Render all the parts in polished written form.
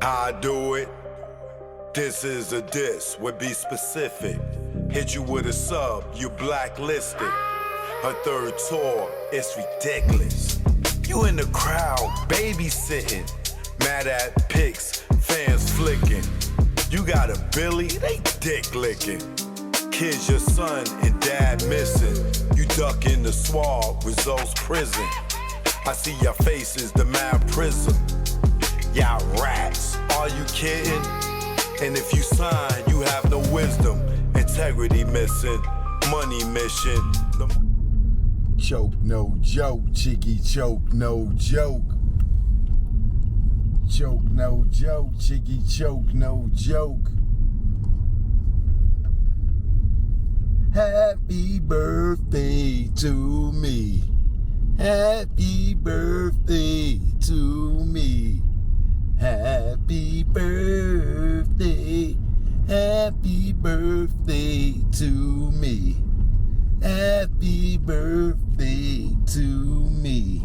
How I do it? This is a diss, would be specific. Hit you with a sub, you blacklisted. Her third tour, it's ridiculous. You in the crowd, babysitting. Mad at pics, fans flicking. You got a Billy, they dick licking. Kids, your son and dad missing. You duck in the swab, results prison. I see your faces, the mad prism. Y'all rats, are you kidding? And if you sign, you have no wisdom. Integrity missing, money mission. Choke, no joke, Chicky, choke, no joke. Choke, no joke, Chicky, choke, no joke. Happy birthday to me. Happy birthday to me. Happy birthday. Happy birthday to me. Happy birthday to me.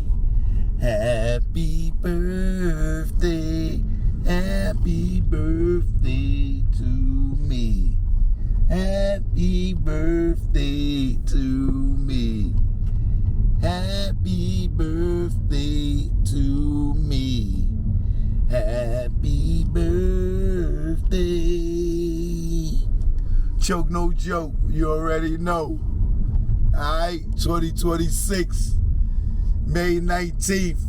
Happy birthday. Happy birthday to me. Happy birthday to me. Happy birthday to me. Happy birthday. Choke, no joke, you already know. Alright, 2026, May 19th,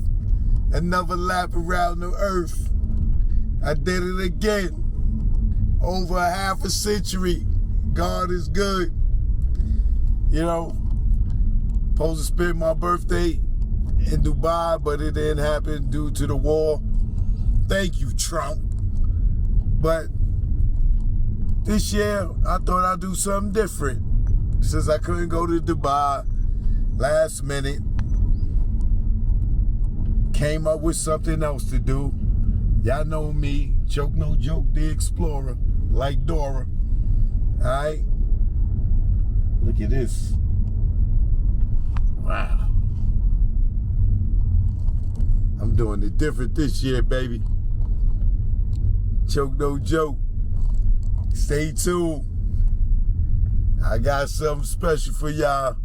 another lap around the earth. I did it again. Over a half a century. God is good. You know, supposed to spend my birthday in Dubai, but it didn't happen due to the war. Thank you, Trump. But this year, I thought I'd do something different. Since I couldn't go to Dubai last minute, came up with something else to do. Y'all know me, Choke No Joke, the Explorer, like Dora. Alright? Look at this. Wow. I'm doing it different this year, baby. Choke No Joke. Stay tuned. I got something special for y'all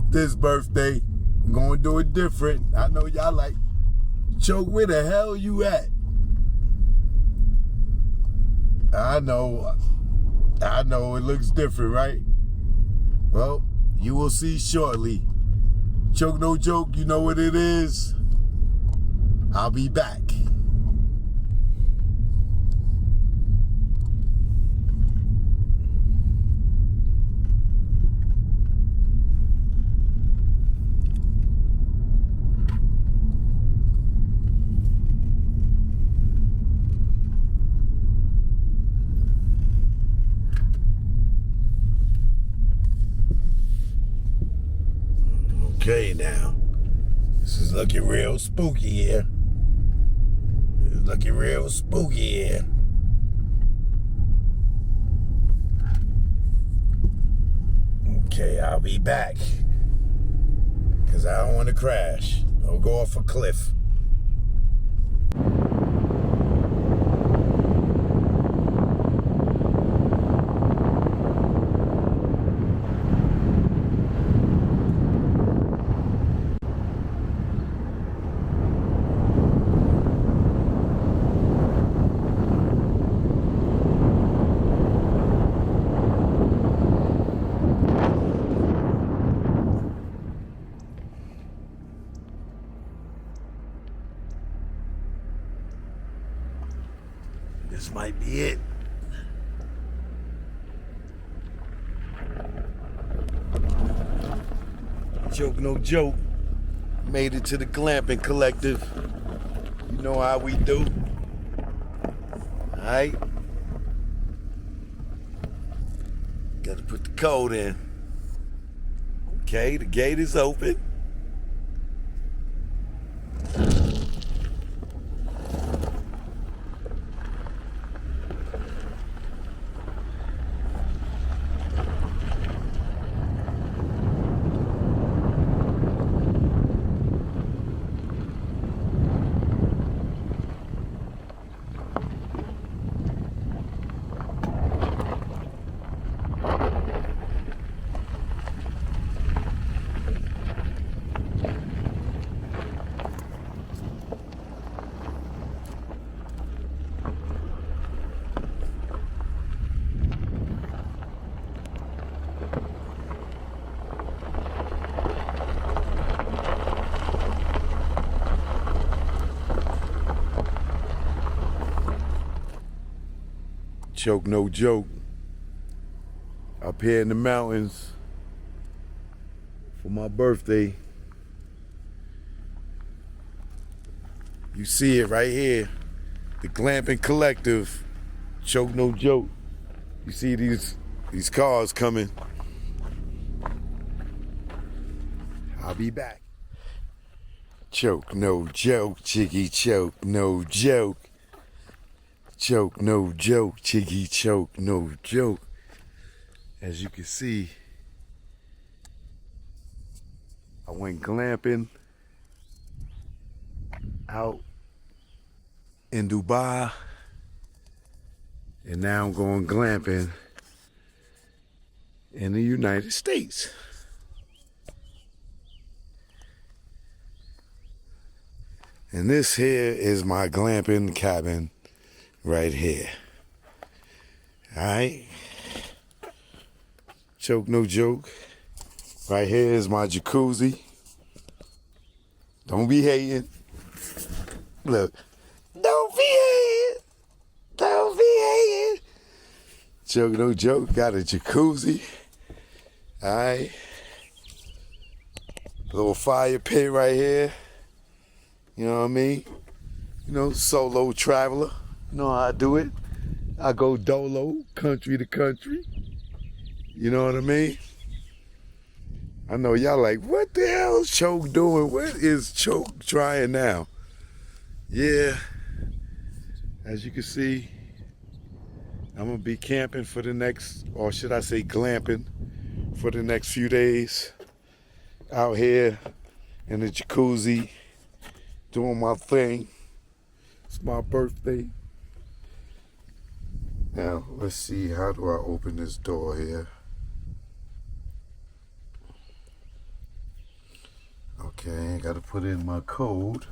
this birthday. I'm gonna do it different. I know y'all like, Choke, where the hell you at? I know it looks different, right? Well, you will see shortly. Choke No Joke, you know what it is. I'll be back. Okay, now, this is looking real spooky here. It's looking real spooky here. Okay, I'll be back. Because I don't want to crash or go off a cliff. This might be it. Choke No Joke. Made it to the Glamping Collective. You know how we do. Alright? Gotta put the code in. Okay, the gate is open. Choke no joke. Up here in the mountains for my birthday. You see it right here. The Glamping Collective. Choke no joke. You see these cars coming. I'll be back. Choke no joke, Chiggy choke no joke. Choke no joke, Chiggy choke no joke. As you can see, I went glamping out in Dubai, and now I'm going glamping in the United States. And this here is my glamping cabin right here. All right. Choke no joke. Right here is my jacuzzi. Don't be hating. Look. Don't be hating. Don't be hating. Choke no joke. Got a jacuzzi. All right. Little fire pit right here. You know what I mean? You know, solo traveler. You know how I do it. I go dolo, country to country. You know what I mean? I know y'all like, what the hell is Choke doing? What is Choke trying now? Yeah, as you can see, I'm gonna be camping for the next, or should I say glamping, for the next few days. Out here in the jacuzzi, doing my thing. It's my birthday. Now, let's see, how do I open this door here? Okay, I gotta put in my code.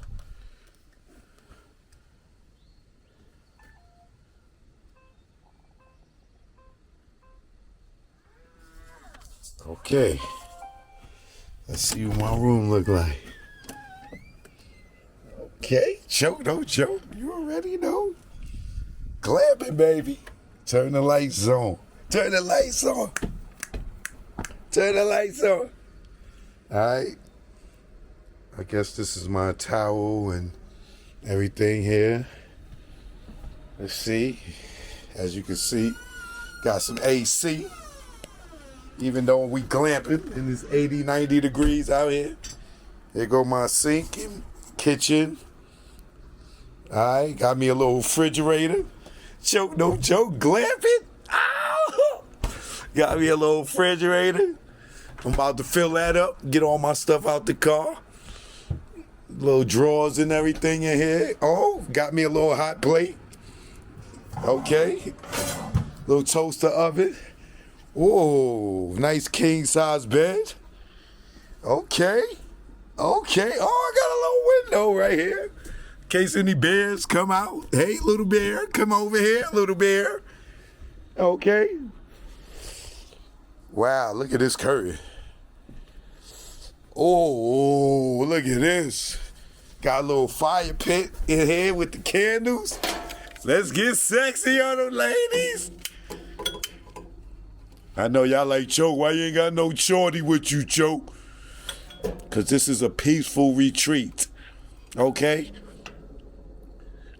Okay, let's see what my room look like. Okay, choke, no joke, you already know. Glamping, baby. Turn the lights on. Turn the lights on. Turn the lights on. All right. I guess this is my towel and everything here. Let's see. As you can see, got some AC. Even though we glamping and it's 80, 90 degrees out here. There go my sink and kitchen. All right, got me a little refrigerator. Choke no joke, glamping. Ow! Got me a little refrigerator. I'm about to fill that up, get all my stuff out the car. Little drawers and everything in here. Oh, got me a little hot plate. Okay. Little toaster oven. Whoa, nice king size bed. Okay. Okay. Oh, I got a little window right here. In case any bears come out. Hey, little bear, come over here, little bear. Okay. Wow, look at this curtain. Oh, look at this. Got a little fire pit in here with the candles. Let's get sexy on them, ladies. I know y'all like Choke. Why you ain't got no shorty with you, Choke? Because this is a peaceful retreat, okay?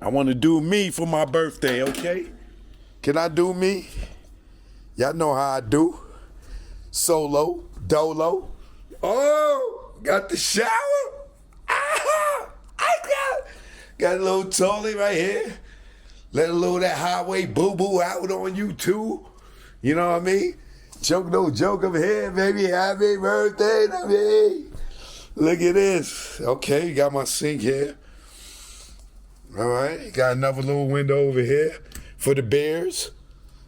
I want to do me for my birthday, okay? Can I do me? Y'all know how I do. Solo, dolo. Oh, got the shower. Ah, I got a little toilet right here. Let a little of that highway boo-boo out on you, too. You know what I mean? Choke no joke over here, baby. Happy birthday to me. Look at this. Okay, got my sink here. All right, got another little window over here for the bears.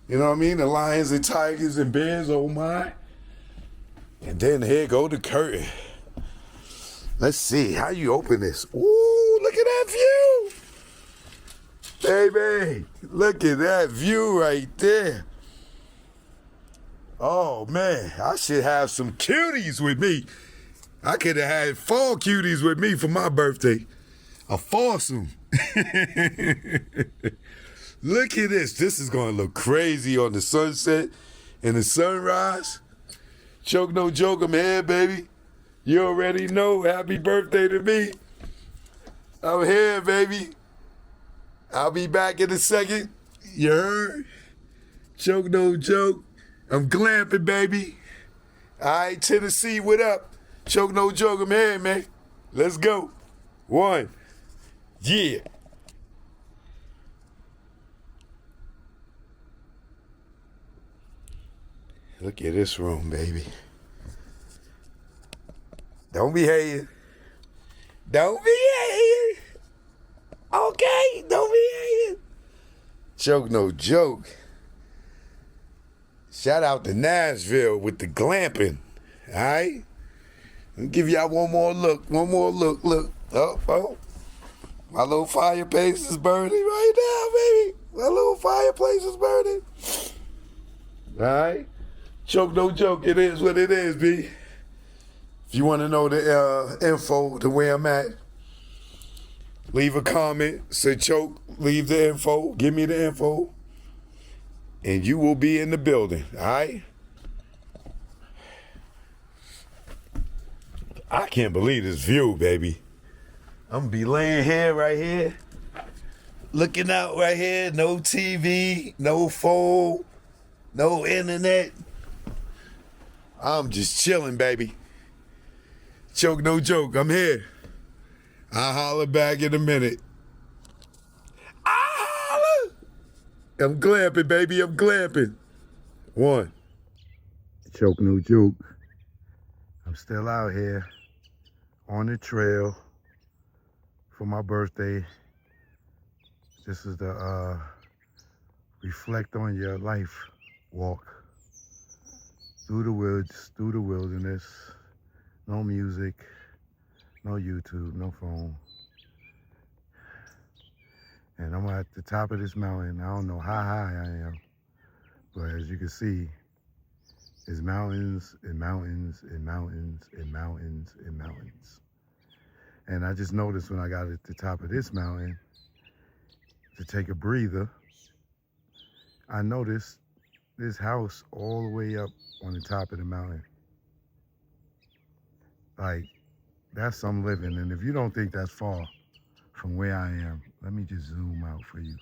You know what I mean? The lions and tigers and bears, oh my. And then here go the curtain. Let's see, how you open this? Ooh, look at that view. Baby, look at that view right there. Oh man, I should have some cuties with me. I could have had 4 cuties with me for my birthday. A foursome. Look at this. This is going to look crazy on the sunset and the sunrise. Choke no joke, I'm here, baby. You already know. Happy birthday to me. I'm here, baby. I'll be back in a second. You heard? Choke no joke. I'm glamping, baby. All right, Tennessee, what up? Choke no joke, I'm here, man. Let's go. One. Yeah. Look at this room, baby. Don't be hating. Don't be hating. Okay, don't be hating. Choke no joke. Shout out to Nashville with the glamping. All right? I'll give y'all one more look. Look. Oh. My little fireplace is burning right now, baby. My little fireplace is burning. All right? Choke no joke. It is what it is, B. If you want to know the info to where I'm at, leave a comment. Say Choke, leave the info. Give me the info. And you will be in the building, all right? I can't believe this view, baby. I'm going to be laying here, right here, looking out right here. No TV, no phone, no internet. I'm just chilling, baby. Choke no joke, I'm here. I'll holler back in a minute. I'll holler. I'm glamping, baby, I'm glamping. One. Choke no joke. I'm still out here on the trail for my birthday. This is the reflect on your life walk. Through the woods, through the wilderness. No music, no YouTube, no phone. And I'm at the top of this mountain. I don't know how high I am, but as you can see, it's mountains and mountains and mountains and mountains and mountains. And I just noticed when I got at the top of this mountain to take a breather, I noticed this house all the way up on the top of the mountain. Like, that's some living. And if you don't think that's far from where I am, let me just zoom out for you.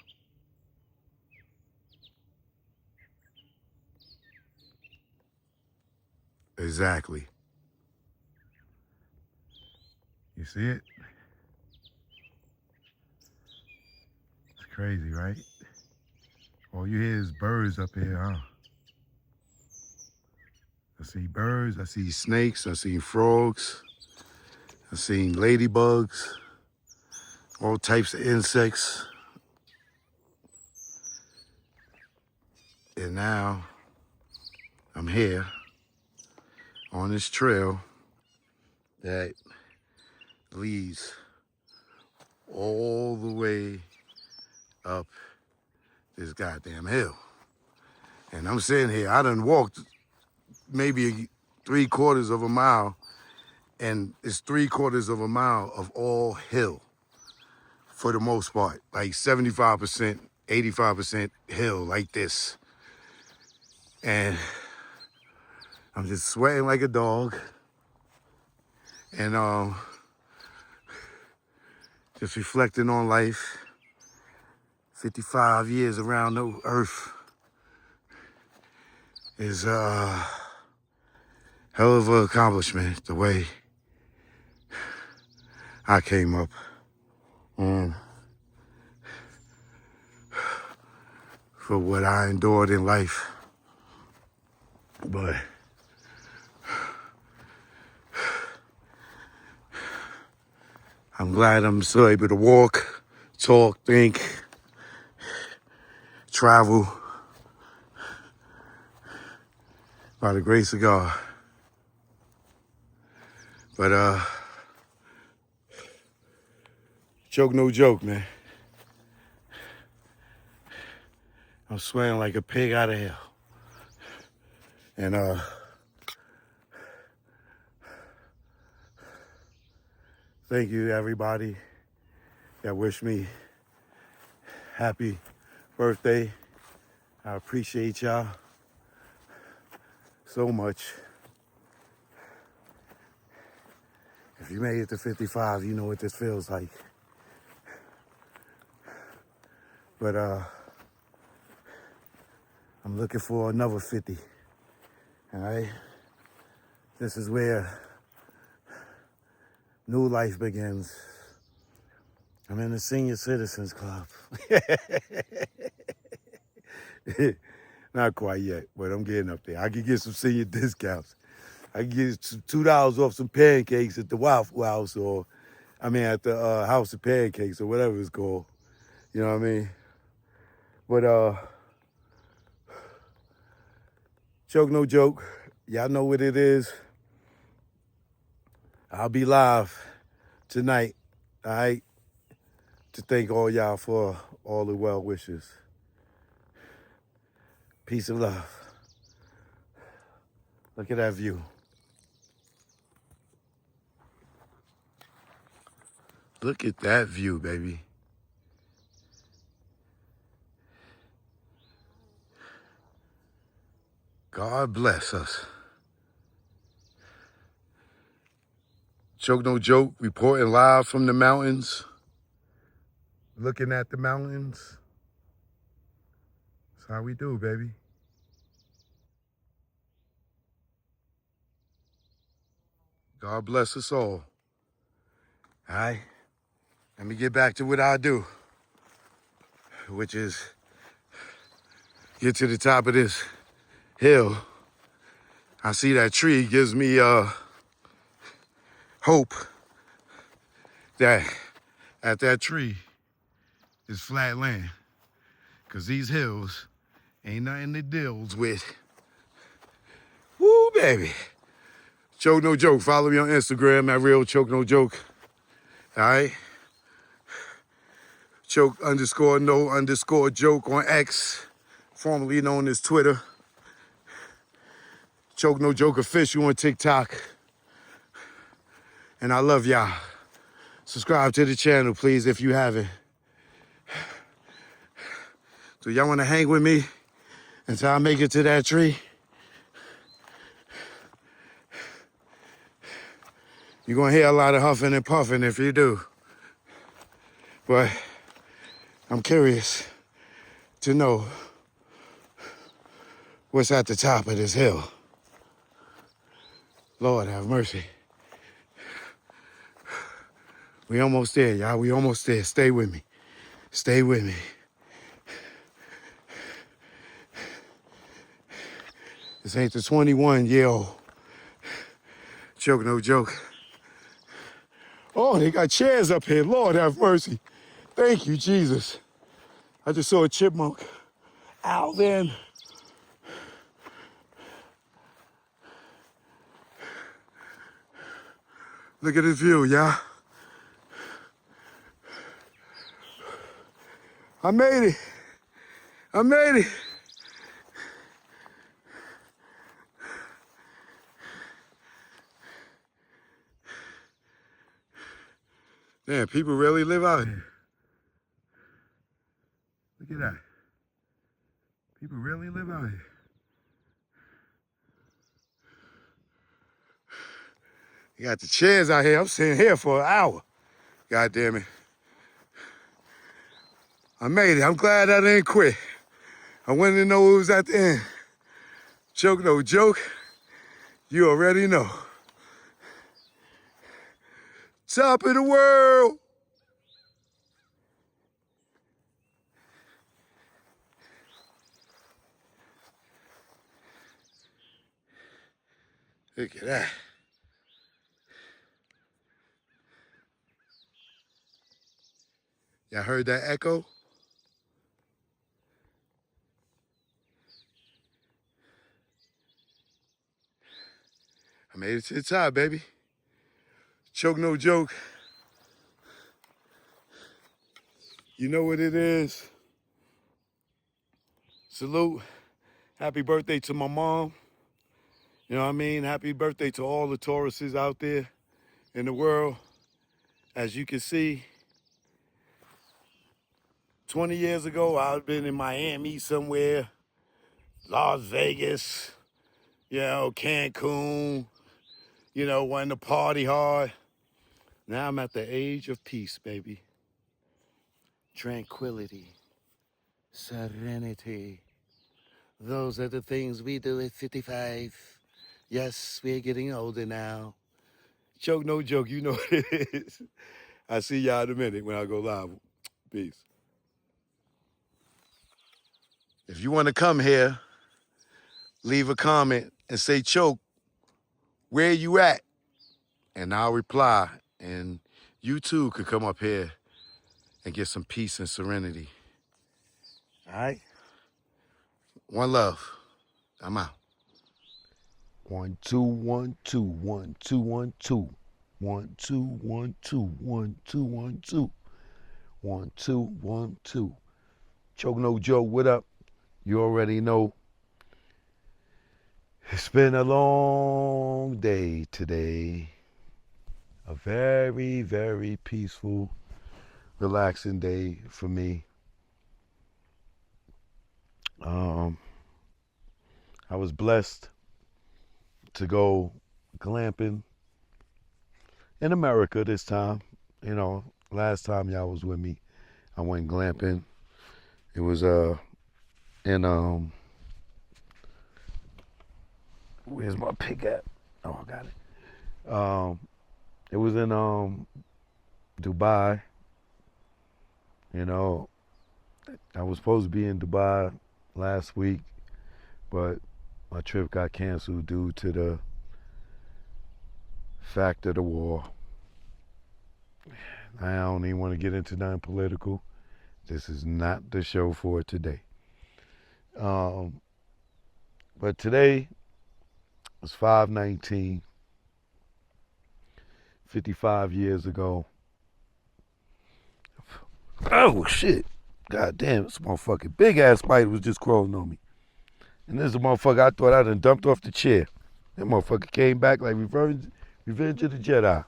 Exactly. You see it? It's crazy, right? All you hear is birds up here, huh? I see birds, I see snakes, I see frogs, I see ladybugs, all types of insects. And now I'm here on this trail that leads all the way up this goddamn hill. And I'm sitting here, I done walked maybe 3/4 of a mile, and it's 3/4 of a mile of all hill for the most part, like 75%, 85% hill like this. And I'm just sweating like a dog. And just reflecting on life. 55 years around the earth is a hell of an accomplishment, the way I came up. And for what I endured in life. But I'm glad I'm still able to walk, talk, think, travel by the grace of God. But joke no joke, man. I'm sweating like a pig out of hell. And thank you to everybody that wished me happy birthday. I appreciate y'all so much. If you made it to 55, you know what this feels like. But I'm looking for another 50. All right? This is where new life begins. I'm in the Senior Citizens Club. Not quite yet, but I'm getting up there. I can get some senior discounts. I can get $2 off some pancakes at the Waffle House, or at the House of Pancakes, or whatever it's called. You know what I mean? But joke no joke, y'all know what it is. I'll be live tonight, all right, to thank all y'all for all the well wishes. Peace and love. Look at that view. Look at that view, baby. God bless us. Joke no joke, reporting live from the mountains. Looking at the mountains. That's how we do, baby. God bless us all. All right? Let me get back to what I do, which is get to the top of this hill. I see that tree, gives me hope that at that tree is flat land. Because these hills ain't nothing to deal with. Woo, baby. Choke no joke. Follow me on Instagram at real choke no joke. All right? Choke _ no _ joke on X, formerly known as Twitter. Choke no joke official on TikTok. And I love y'all. Subscribe to the channel, please, if you haven't. So y'all want to hang with me until I make it to that tree? You're going to hear a lot of huffing and puffing if you do. But I'm curious to know what's at the top of this hill. Lord have mercy. We almost there, y'all. We almost there. Stay with me. Stay with me. This ain't the 21-year-old. Joke no joke. Oh, they got chairs up here. Lord have mercy. Thank you, Jesus. I just saw a chipmunk. Ow, then. Look at this view, y'all. I made it. I made it. Damn, people really live out here. Look at that. People really live out here. You got the chairs out here. I'm sitting here for an hour. God damn it. I made it. I'm glad I didn't quit. I wanted to know what was at the end. Joke no joke. You already know. Top of the world. Look at that. Y'all heard that echo? I made it to the top, baby. Choke no joke. You know what it is. Salute. Happy birthday to my mom. You know what I mean? Happy birthday to all the Tauruses out there in the world. As you can see, 20 years ago, I'd been in Miami somewhere, Las Vegas, Cancun, wanting to party hard. Now I'm at the age of peace, baby. Tranquility, serenity. Those are the things we do at 55. Yes, we're getting older now. Joke, no joke, you know what it is. I see y'all in a minute when I go live. Peace. If you want to come here, leave a comment and say, Choke, where you at? And I'll reply. And you too could come up here and get some peace and serenity. All right? One love. I'm out. 1 2 1 2 1 2 1 2 1 2 1 2 1 2 1 2 1 2 1 2. Choke no joke. What up? You already know. It's been a long day today. A very, very peaceful, relaxing day for me. I was blessed to go glamping in America this time. Last time y'all was with me, I went glamping. It was in where's my pick at? Oh, I got it. It was in Dubai. I was supposed to be in Dubai last week, but my trip got canceled due to the fact of the war. I don't even want to get into nothing political. This is not the show for today. But today was 5/19, 55 years ago. Oh, shit. God damn, this motherfucking big-ass spider was just crawling on me. And this is a motherfucker I thought I done dumped off the chair. That motherfucker came back like Revenge of the Jedi.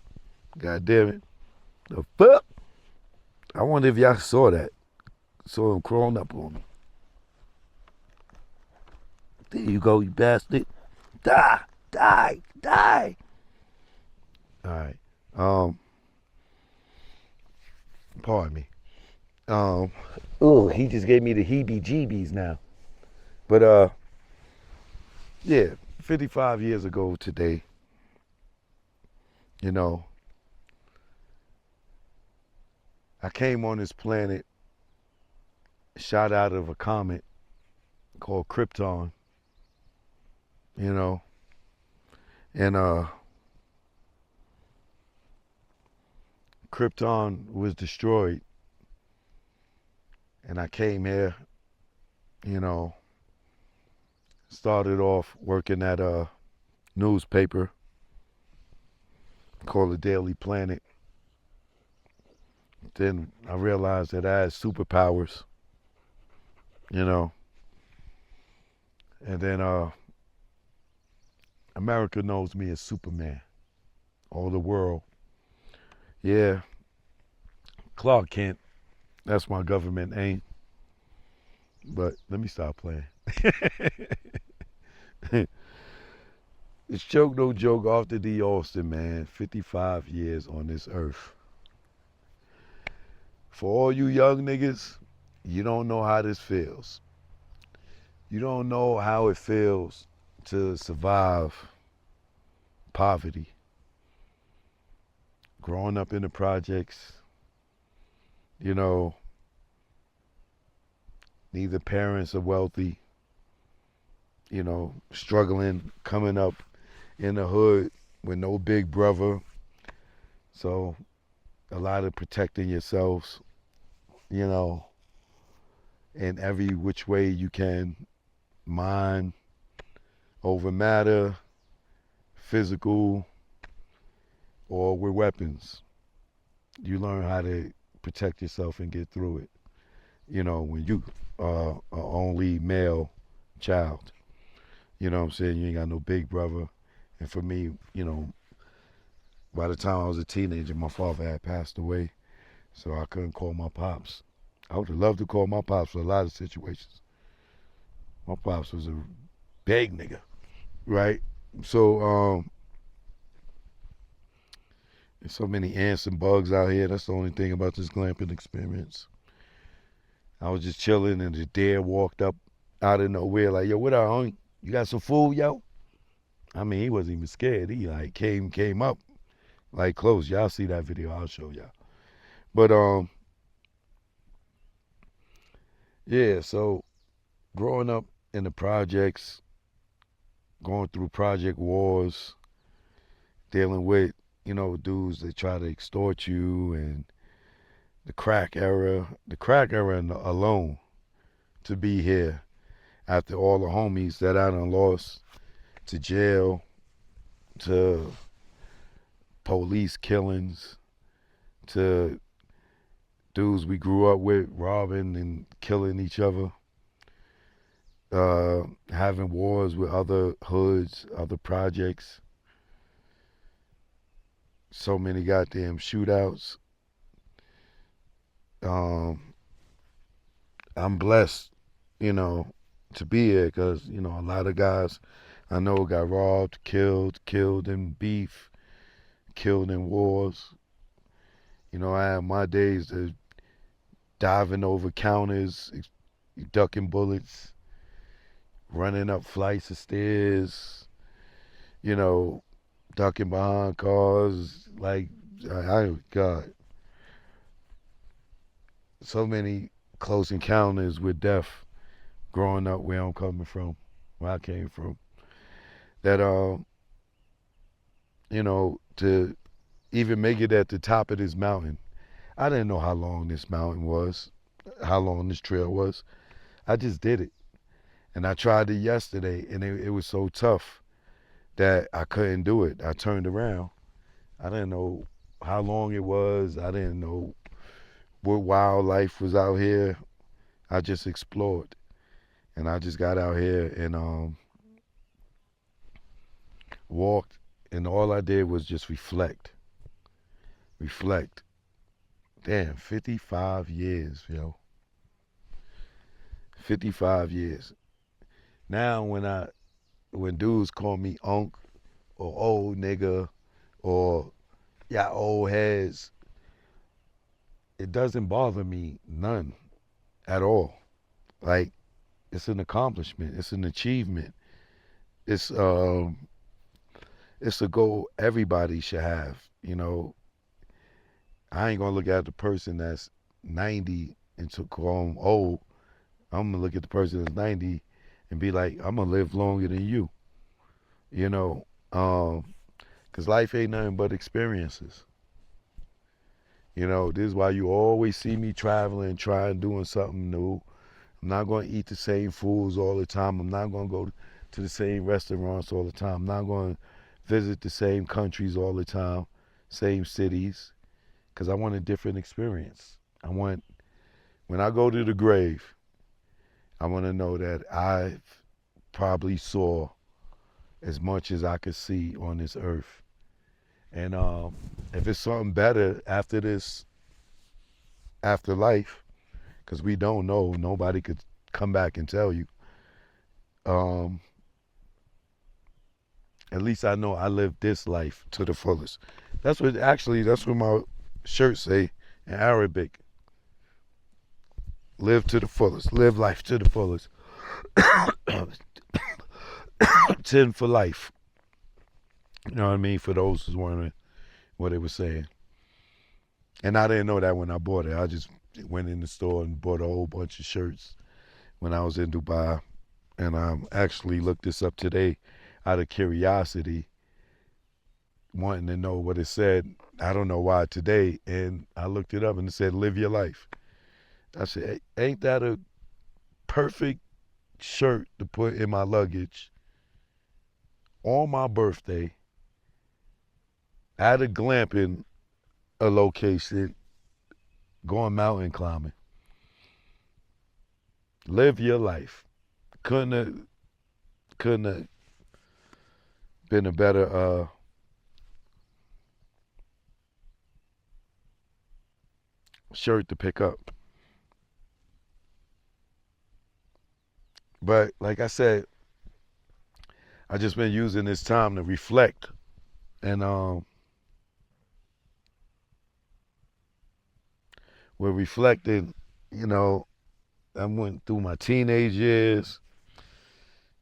God damn it. The fuck? I wonder if y'all saw that. Saw him crawling up on me. There you go, you bastard. Die. All right. Pardon me. He just gave me the heebie-jeebies now. But, yeah, 55 years ago today, I came on this planet shot out of a comet called Krypton, and Krypton was destroyed, and I came here, started off working at a newspaper called the Daily Planet. Then I realized that I had superpowers, and then America knows me as Superman. All the world. Yeah. Clark Kent. That's my government name. But let me stop playing. It's Choke No Joke after D. Austin, man. 55 years on this earth. For all you young niggas, you don't know how this feels. You don't know how it feels to survive poverty. Growing up in the projects, neither parents are wealthy, struggling, coming up in the hood with no big brother. So a lot of protecting yourselves, in every which way you can. Mind over matter, physical, or with weapons. You learn how to protect yourself and get through it. When you are an only male child. You know what I'm saying? You ain't got no big brother. And for me, by the time I was a teenager, my father had passed away. So I couldn't call my pops. I would have loved to call my pops for a lot of situations. My pops was a big nigga, right? So there's so many ants and bugs out here. That's the only thing about this glamping experience. I was just chilling and the deer walked up out of nowhere like, yo, what up, homie? You got some food, yo? I mean, he wasn't even scared. He like came up like close. Y'all see that video? I'll show y'all. But yeah. So growing up in the projects, going through project wars, dealing with dudes that try to extort you, and the crack era. The crack era alone, to be here after all the homies that I done lost to jail, to police killings, to dudes we grew up with robbing and killing each other, having wars with other hoods, other projects, so many goddamn shootouts. I'm blessed, to be here because, a lot of guys I know got robbed, killed in beef, killed in wars. I had my days of diving over counters, ducking bullets, running up flights of stairs, ducking behind cars. Like, God, so many close encounters with death growing up where I'm coming from, where I came from. That, to even make it at the top of this mountain, I didn't know how long this mountain was, how long this trail was. I just did it. And I tried it yesterday, and it was so tough that I couldn't do it. I turned around. I didn't know how long it was. I didn't know what wildlife was out here. I just explored. And I just got out here and walked, and all I did was just reflect. Reflect. Damn, 55 years, yo. 55 years. Now when dudes call me unk or old nigga or y'all old heads, it doesn't bother me none at all. Like, it's an accomplishment. It's an achievement. It's a goal everybody should have. I ain't gonna look at the person that's 90 and to call them old. I'm gonna look at the person that's 90 and be like, I'm gonna live longer than you. Cause life ain't nothing but experiences. This is why you always see me traveling, trying, doing something new. I'm not gonna eat the same foods all the time. I'm not gonna go to the same restaurants all the time. I'm not gonna visit the same countries all the time, same cities, because I want a different experience. When I go to the grave, I want to know that I've probably saw as much as I could see on this earth. And if it's something better after this, after life, because we don't know, nobody could come back and tell you. At least I know I lived this life to the fullest. That's what my shirt say in Arabic. Live to the fullest. Live life to the fullest. 10 for life. You know what I mean? For those who's wondering what it was saying. And I didn't know that when I bought it. I just went in the store and bought a whole bunch of shirts when I was in Dubai. And I actually looked this up today out of curiosity, wanting to know what it said. I don't know why today. And I looked it up and it said, live your life. I said, ain't that a perfect shirt to put in my luggage on my birthday at a glamping location, going mountain climbing. Live your life. Couldn't have been a better shirt to pick up. But like I said, I just been using this time to reflect, and we're reflecting. You know, I went through my teenage years.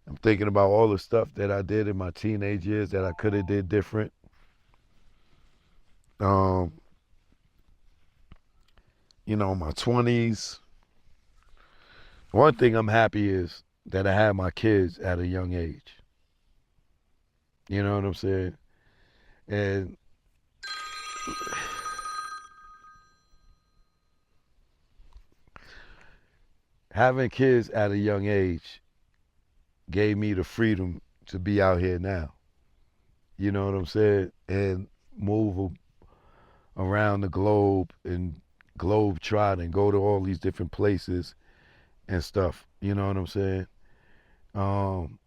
I'm thinking about all the stuff that I did in my teenage years that I could have did different. Um, my 20s. One thing I'm happy is that I had my kids at a young age. You know what I'm saying? And having kids at a young age gave me the freedom to be out here now. You know what I'm saying? And move around the globe and globe trot and go to all these different places and stuff. You know what I'm saying? Um,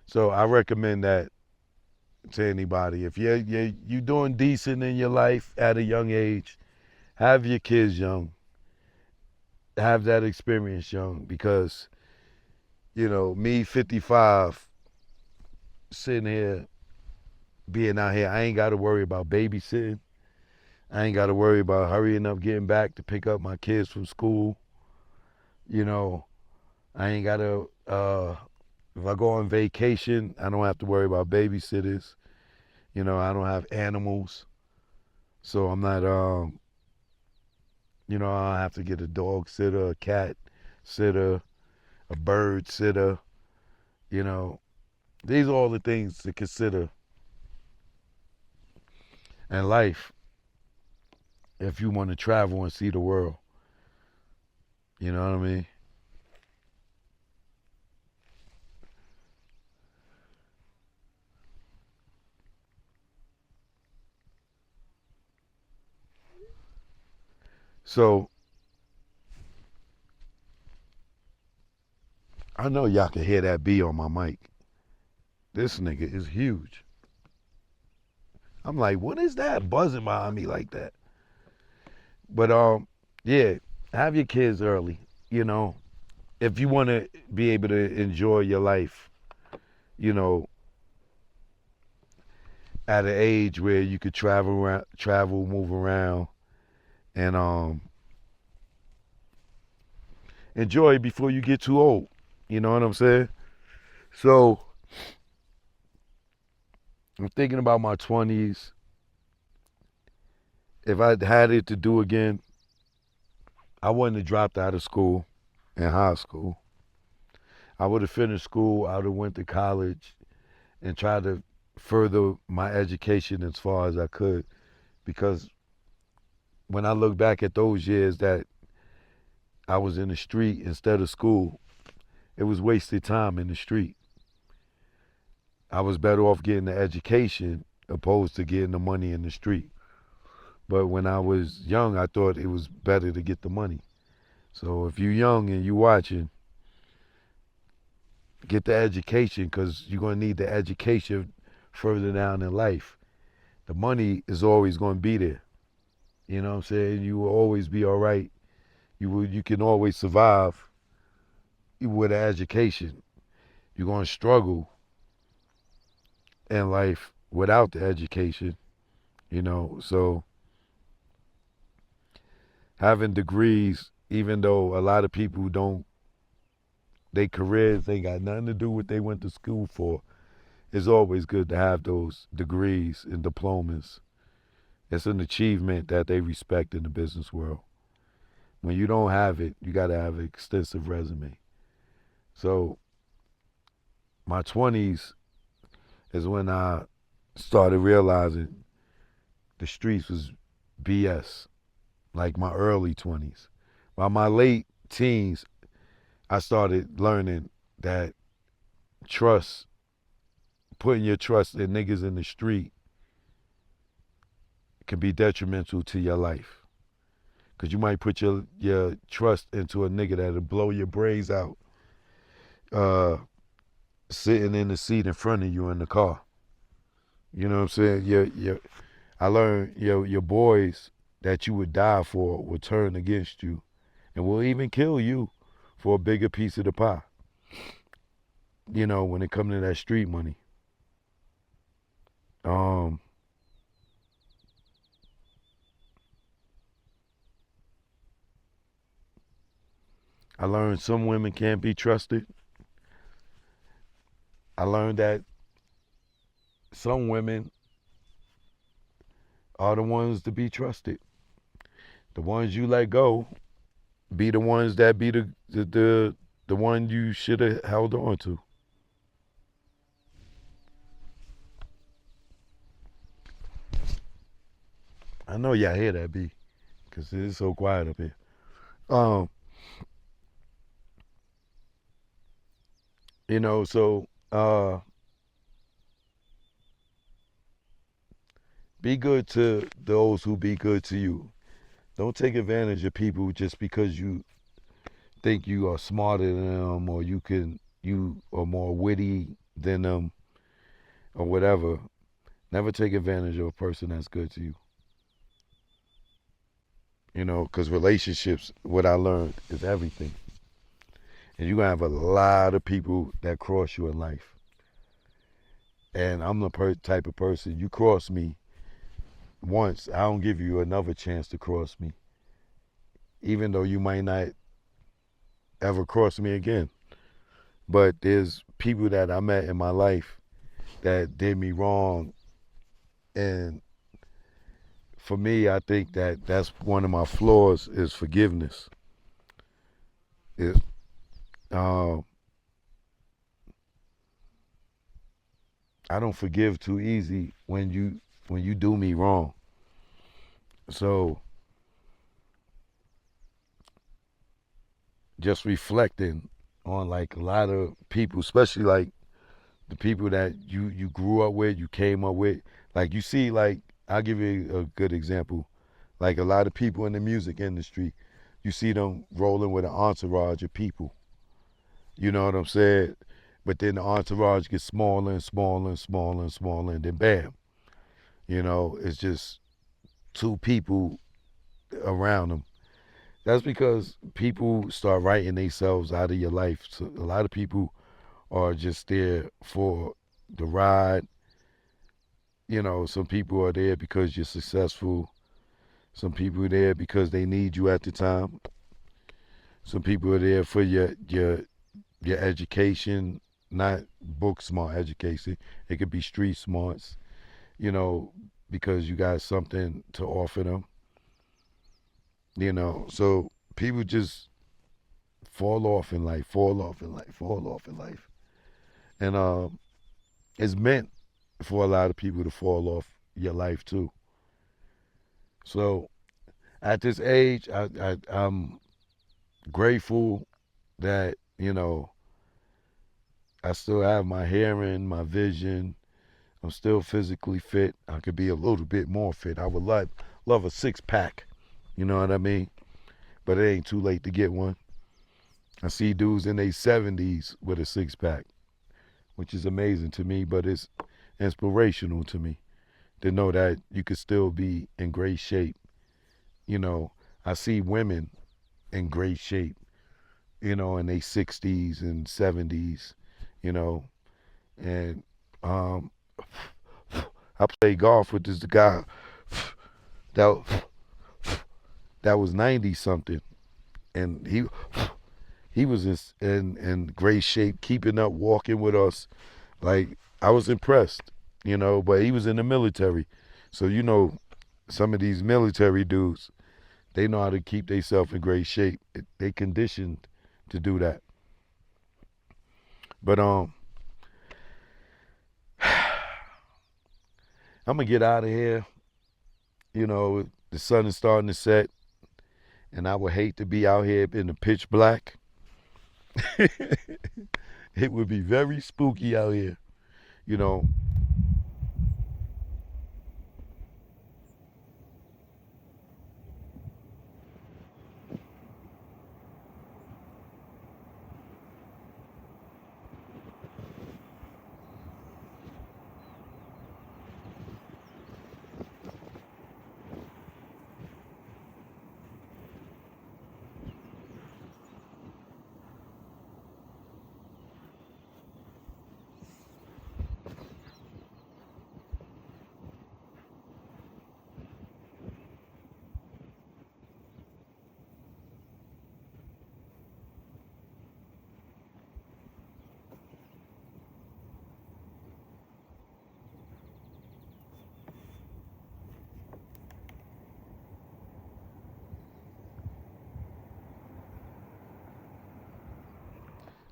so I recommend that to anybody. If you're doing decent in your life at a young age, have your kids young. Have that experience young, because me 55 sitting here being out here, I ain't got to worry about babysitting. I ain't got to worry about hurrying up getting back to pick up my kids from school. You know, I ain't got to, if I go on vacation, I don't have to worry about babysitters. I don't have animals. So I'm not, I don't have to get a dog sitter, a cat sitter, a bird sitter. You know, these are all the things to consider in life if you want to travel and see the world. You know what I mean? So I know y'all can hear that bee on my mic. This nigga is huge. I'm like, what is that buzzing behind me like that? But yeah, have your kids early. You know, if you want to be able to enjoy your life, you know, at an age where you could move around, and enjoy before you get too old. You know what I'm saying? So I'm thinking about my 20s. If I had it to do again, I wouldn't have dropped out of school in high school. I would have finished school. I would have went to college and tried to further my education as far as I could. Because when I look back at those years that I was in the street instead of school, it was wasted time in the street. I was better off getting the education opposed to getting the money in the street. But when I was young, I thought it was better to get the money. So if you're young and you watching, get the education, because you're going to need the education further down in life. The money is always going to be there. You know what I'm saying? You will always be all right. You can always survive with an education. You're going to struggle in life without the education, So having degrees, even though a lot of people don't, their careers ain't got nothing to do with what they went to school for, it's always good to have those degrees and diplomas. It's an achievement that they respect in the business world. When you don't have it, you got to have an extensive resume. So my 20s is when I started realizing the streets was BS, like my early 20s. By my late teens, I started learning that putting your trust in niggas in the street can be detrimental to your life. Because you might put your trust into a nigga that'll blow your brains out sitting in the seat in front of you in the car. You know what I'm saying? I learned your boys that you would die for will turn against you and will even kill you for a bigger piece of the pie. You know, when it comes to that street money. Um, I learned some women can't be trusted. I learned that some women are the ones to be trusted. The ones you let go be the ones that be the one you should have held on to. I know y'all hear that, B, because it's so quiet up here. Um, you know, so be good to those who be good to you. Don't take advantage of people just because you think you are smarter than them or you are more witty than them or whatever. Never take advantage of a person that's good to you. You know, because relationships, what I learned, is everything. And you're going to have a lot of people that cross you in life. And I'm the type of person, you cross me once, I don't give you another chance to cross me. Even though you might not ever cross me again. But there's people that I met in my life that did me wrong. And for me, I think that that's one of my flaws is forgiveness. It, uh, I don't forgive too easy when you do me wrong. So just reflecting on like a lot of people, especially like the people that you grew up with, you came up with. Like you see, like I'll give you a good example. Like a lot of people in the music industry, you see them rolling with an entourage of people. You know what I'm saying? But then the entourage gets smaller and smaller and smaller and smaller, and then bam, you know, it's just two people around them. That's because people start writing themselves out of your life. So a lot of people are just there for the ride. You know, some people are there because you're successful. Some people are there because they need you at the time. Some people are there for your education, not book smart education. It could be street smarts, you know, because you got something to offer them. You know, so people just fall off in life, fall off in life, fall off in life. And it's meant for a lot of people to fall off your life too. So at this age, I'm grateful that, you know, I still have my hearing, my vision. I'm still physically fit. I could be a little bit more fit. I would love a six pack. You know what I mean? But it ain't too late to get one. I see dudes in their 70s with a six pack, which is amazing to me, but it's inspirational to me to know that you could still be in great shape. You know, I see women in great shape, you know, in their 60s and 70s, you know, and um, I played golf with this guy that that was 90 something, and he was in great shape, keeping up, walking with us. Like I was impressed, you know. But he was in the military, so you know, some of these military dudes, they know how to keep themselves in great shape. They conditioned to do that. But I'm gonna get out of here. You know, the sun is starting to set, and I would hate to be out here in the pitch black. It would be very spooky out here, you know.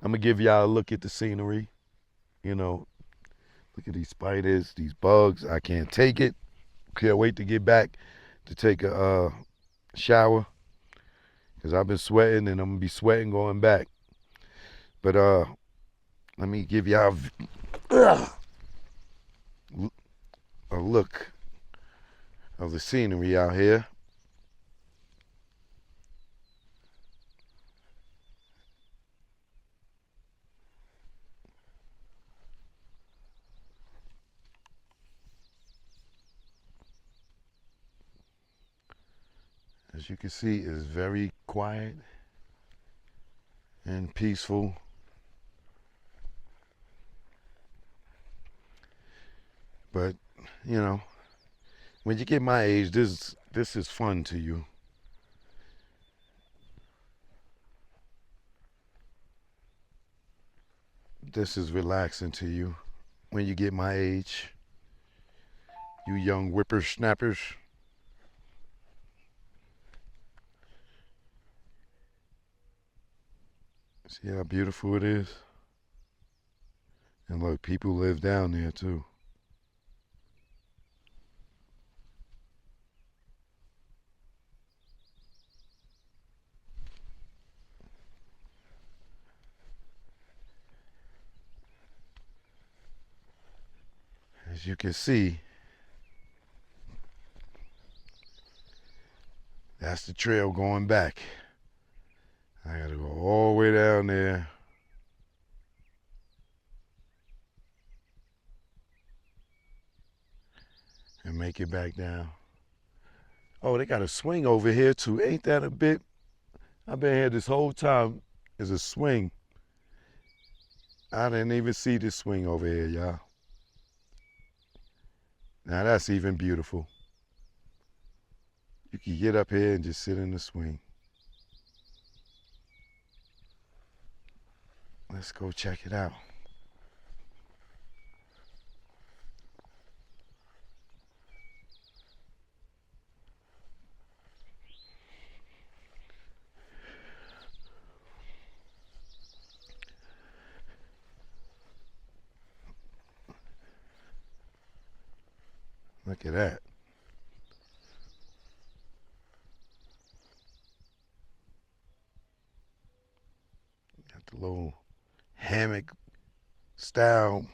I'm gonna give y'all a look at the scenery. You know, look at these spiders, these bugs. I can't take it. Can't wait to get back to take a shower because I've been sweating and I'm gonna be sweating going back. But let me give y'all a look of the scenery out here. As you can see, it's very quiet and peaceful. But, you know, when you get my age, this is fun to you. This is relaxing to you when you get my age. You young whippersnappers. See how beautiful it is? And look, people live down there too. As you can see, that's the trail going back. I gotta go all the way down there. And make it back down. Oh, they got a swing over here too. Ain't that a bit? I've been here this whole time. There's a swing. I didn't even see this swing over here, y'all. Now that's even beautiful. You can get up here and just sit in the swing. Let's go check it out. Look at that. Got the little hammock style.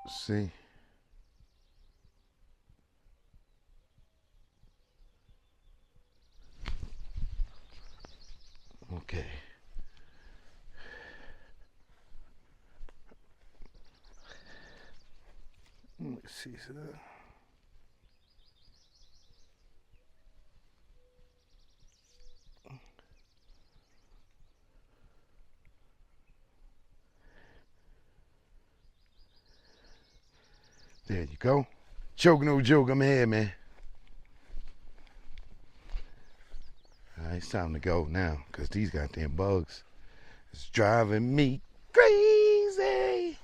See? Okay. Let's see, sir. There you go. Joke, no joke, I'm here, man. All right, it's time to go now, because these goddamn bugs is driving me crazy.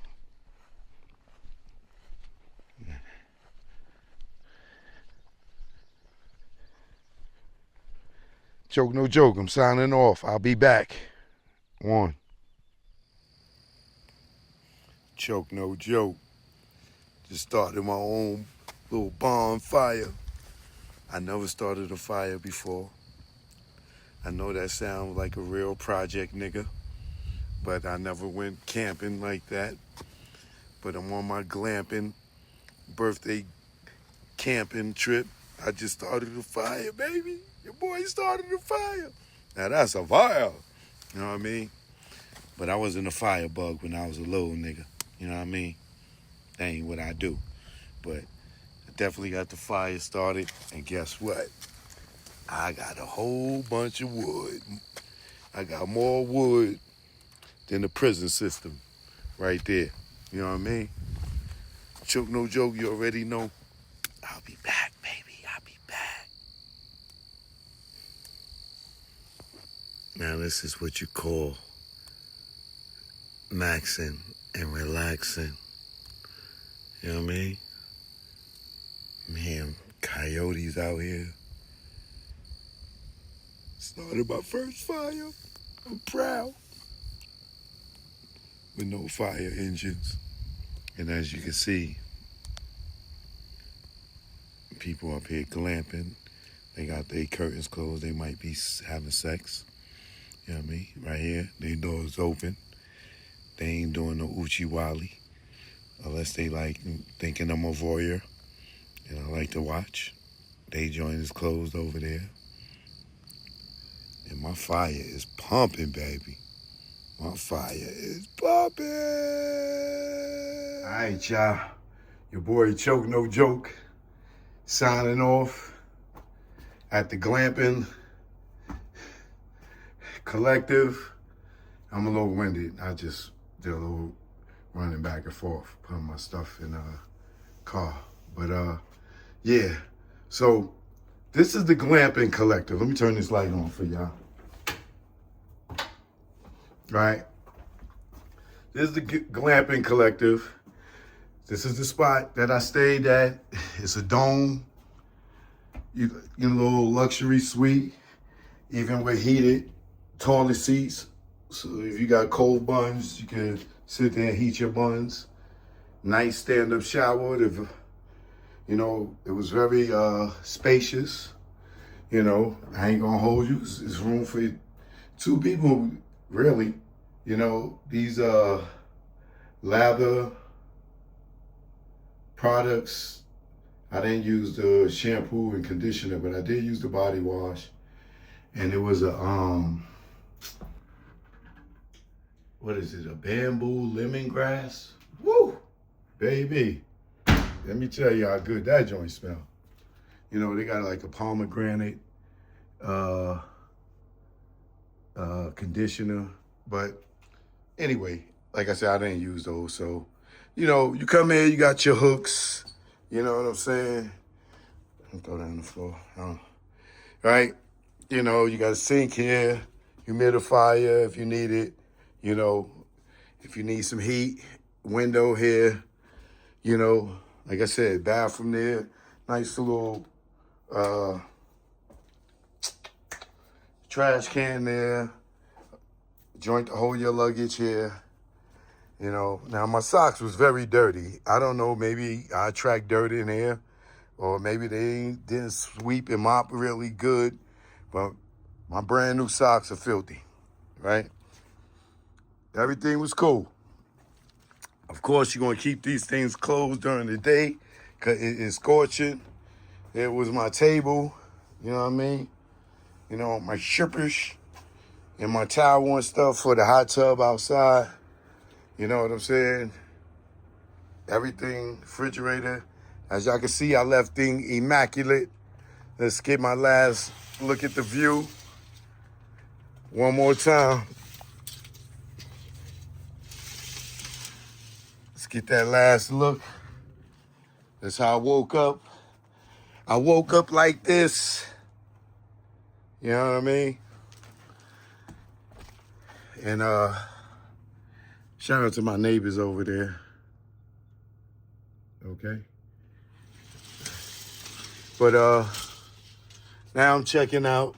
Joke, no joke, I'm signing off. I'll be back. One. Joke, no joke. Just started my own little bonfire. I never started a fire before. I know that sounds like a real project nigga, but I never went camping like that. But I'm on my glamping birthday camping trip. I just started a fire, baby. Your boy started a fire. Now that's a fire. You know what I mean? But I wasn't a firebug when I was a little nigga. You know what I mean? That ain't what I do. But I definitely got the fire started. And guess what? I got a whole bunch of wood. I got more wood than the prison system right there. You know what I mean? Choke, no joke, you already know. I'll be back, baby. I'll be back. Now, this is what you call maxing and relaxing. You know what I mean? Man, coyotes out here. Started my first fire. I'm proud. With no fire engines. And as you can see, people up here glamping. They got their curtains closed. They might be having sex. You know what I mean? Right here, their doors open. They ain't doing no Uchi Wally. Unless they like thinking I'm a voyeur. And I like to watch. They joint is closed over there. And my fire is pumping, baby. My fire is pumping. All right, y'all. Your boy Choke No Joke signing off at the Glamping Collective. I'm a little winded. I just did a little running back and forth, putting my stuff in a car. But yeah. So this is the Glamping Collective. Let me turn this light on for y'all. Right? This is the Glamping Collective. This is the spot that I stayed at. It's a dome. You get a little luxury suite, even with heated toilet seats. So if you got cold buns, you can sit there and heat your buns. Nice stand-up shower. You know, it was very spacious. You know, I ain't gonna hold you. It's room for 2 people, really. You know, these lather products, I didn't use the shampoo and conditioner, but I did use the body wash. And it was a, what is it, a bamboo lemongrass? Woo, baby. Let me tell you how good that joint smell. You know, they got like a pomegranate conditioner. But anyway, like I said, I didn't use those. So, you know, you come in, you got your hooks. You know what I'm saying? I'll throw that on the floor. Right? You know, you got a sink here, humidifier if you need it. You know, if you need some heat, window here. You know, like I said, bathroom there. Nice little trash can there. Joint to hold your luggage here. You know, now my socks was very dirty. I don't know, maybe I tracked dirt in here, or maybe they didn't sweep and mop really good, but my brand new socks are filthy, right? Everything was cool. Of course, you're gonna keep these things closed during the day, cause it is scorching. There was my table, you know what I mean? You know, my shippers and my towel and stuff for the hot tub outside. You know what I'm saying? Everything, refrigerator. As y'all can see, I left things immaculate. Let's get my last look at the view. One more time. Let's get that last look. That's how I woke up. I woke up like this. You know what I mean? And shout out to my neighbors over there. Okay. But now I'm checking out.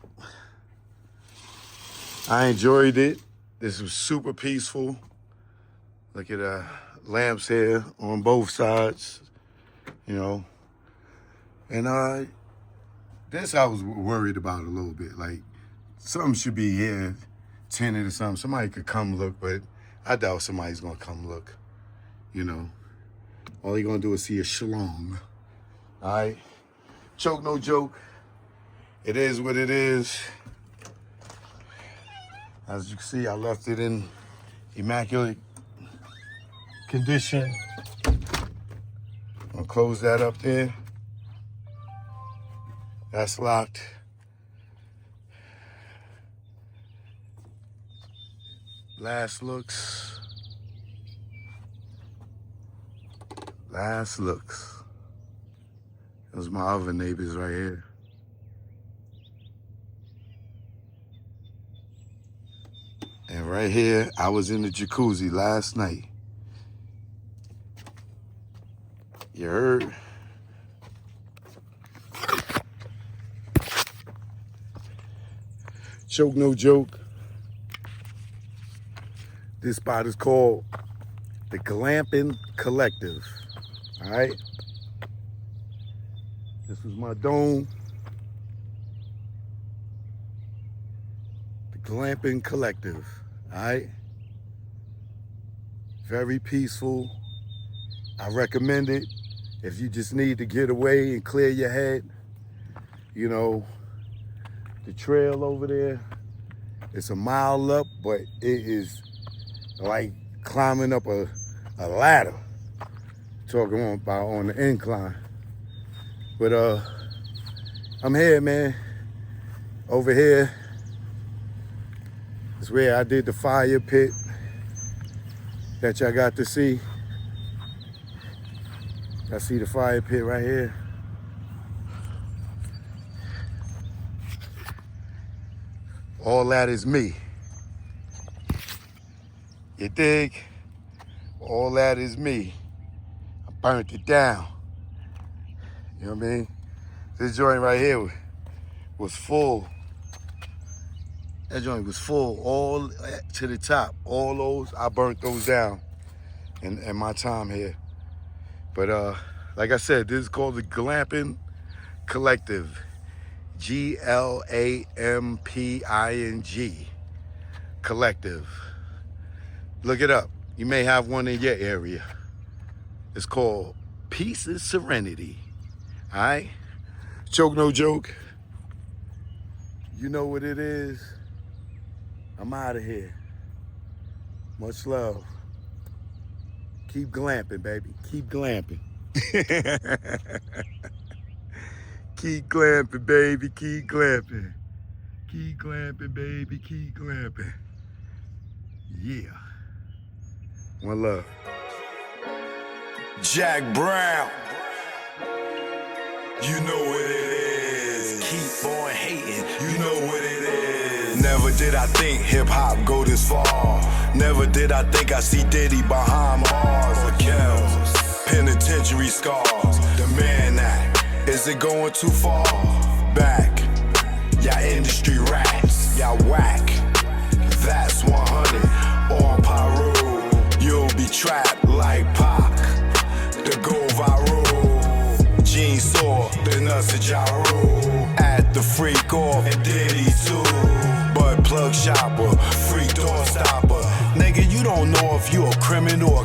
I enjoyed it. This was super peaceful. Look at lamps here on both sides, you know. And this I was worried about a little bit. Like, something should be here, tinted or something. Somebody could come look, but I doubt somebody's gonna come look, you know. All you're gonna do is see a schlong, all right? Choke no joke. It is what it is. As you can see, I left it in immaculate condition. I'll close that up there. That's locked. Last looks. Last looks. Those my other neighbors right here. And right here, I was in the jacuzzi last night. You heard? Choke no joke. This spot is called the Glamping Collective. All right. This was my dome. The Glamping Collective. All right. Very peaceful. I recommend it if you just need to get away and clear your head. You know, the trail over there, it's a mile up, but it is like climbing up a ladder. Talking about on the incline. But I'm here, man. Over here is where I did the fire pit that y'all got to see. I see the fire pit right here. All that is me. You dig? All that is me. I burnt it down. You know what I mean? This joint right here was full. That joint was full all to the top. All those, I burnt those down in my time here. But like I said, this is called the Glamping Collective. Glamping Collective. Look it up. You may have one in your area. It's called Peace and Serenity. All right? Joke, no joke. You know what it is. I'm out of here. Much love. Keep glamping, baby. Keep glamping. Keep glamping, baby. Keep glamping. Keep glamping, baby. Keep glamping. Yeah. One love. Jack Brown. You know what it is. Keep on hating. You know what it is. Never did I think hip-hop go this far. Never did I think I see Diddy behind bars or kills. Penitentiary scars. The Man Act. Is it going too far? Back. Y'all industry rats. Y'all whack. That's 100. On Pyro. You'll be trapped like Pac. The go viral. Gene saw the nuts of Ja Rule. At the freak off and Diddy too. Bud plug shopper, freak door stopper. Nigga, you don't know if you a criminal or